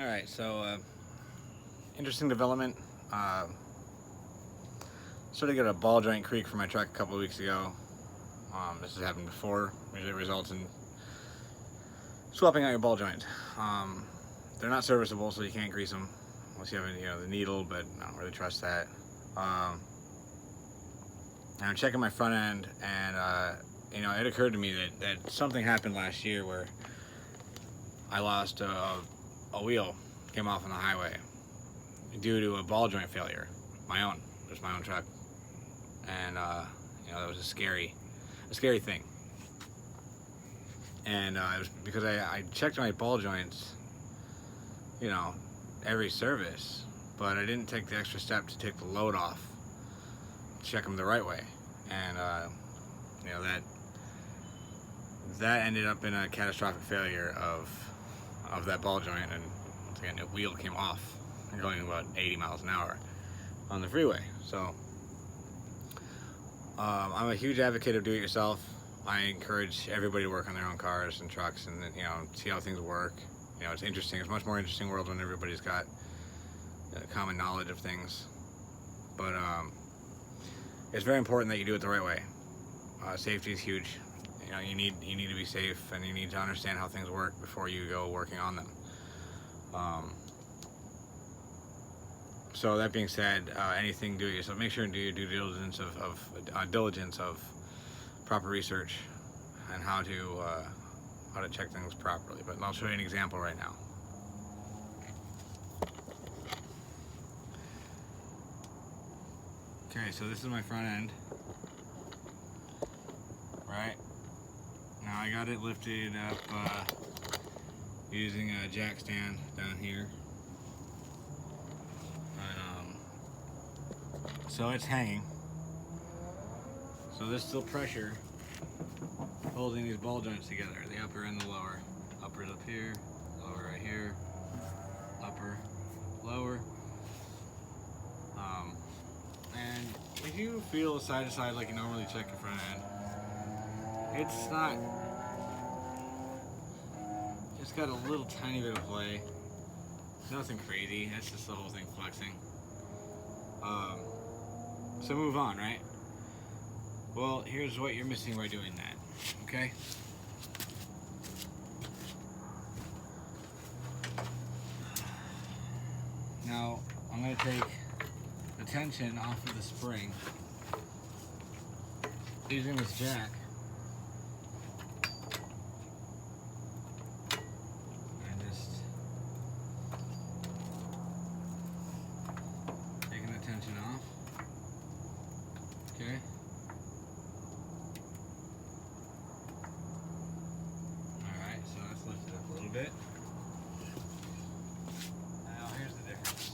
All right, so interesting development. Started to get a ball joint creak for my truck a couple of weeks ago. This has happened before. Usually results in swapping out your ball joint. They're not serviceable, so you can't grease them unless you have the needle, but I don't really trust that. And I'm checking my front end, and it occurred to me that something happened last year where I lost a wheel, came off on the highway due to a ball joint failure. Just my own truck, and that was a scary thing. And it was because I checked my ball joints, every service, but I didn't take the extra step to take the load off, check them the right way, and that ended up in a catastrophic failure of that ball joint, and once again, the wheel came off, going about 80 miles an hour on the freeway. So I'm a huge advocate of do-it-yourself. I encourage everybody to work on their own cars and trucks, and see how things work. It's interesting. It's a much more interesting world when everybody's got common knowledge of things. But it's very important that you do it the right way. Safety is huge. You need to be safe, and you need to understand how things work before you go working on them. So that being said, anything do it yourself. Make sure and do your due diligence of proper research and how to check things properly. But I'll show you an example right now. Okay, so this is my front end. Right. Now I got it lifted up using a jack stand down here. So it's hanging. So there's still pressure holding these ball joints together, the upper and the lower. Upper's up here, lower right here, upper, lower. And if you feel side to side like you normally check your front end, it's got a little tiny bit of play. Nothing crazy, that's just the whole thing flexing. So move on, right? Well, here's what you're missing by doing that, okay? Now, I'm going to take the tension off of the spring using this jack. And just taking the tension off. Okay. Alright, so that's lifted up a little bit. Now here's the difference.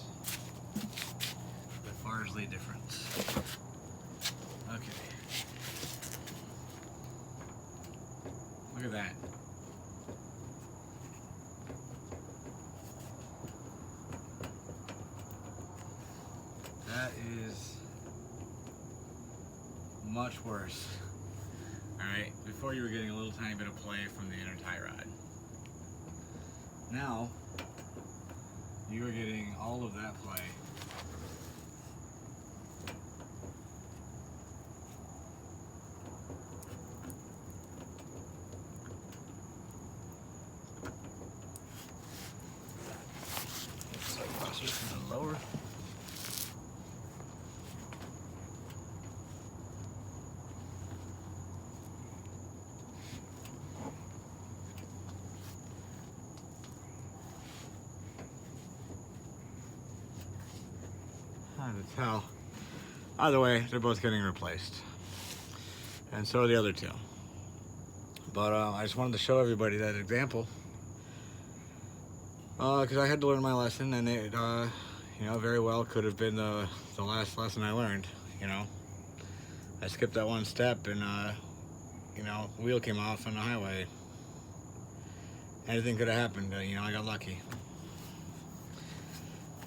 The Farsley difference. Okay. Look at that. That is much worse. Alright, before you were getting a little tiny bit of play from the inner tie rod. Now, you are getting all of that play. So closer to the lower. Hard to tell. Either way, they're both getting replaced, and so are the other two. But I just wanted to show everybody that example because I had to learn my lesson, and it very well could have been the last lesson I learned. I skipped that one step, and wheel came off on the highway. Anything could have happened. I got lucky.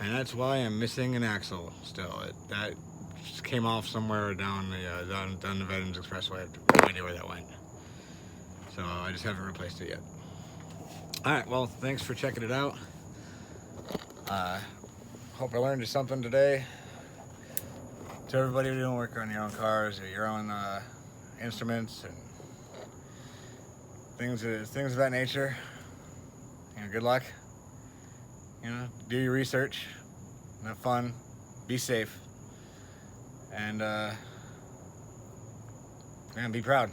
And that's why I'm missing an axle still. That just came off somewhere down the Veterans Expressway. I have no idea where that went. So I just haven't replaced it yet. Alright, well, thanks for checking it out. Hope I learned you something today. To everybody who's doing work on your own cars or your own instruments and things of that nature, good luck. Do your research, have fun, be safe, and be proud.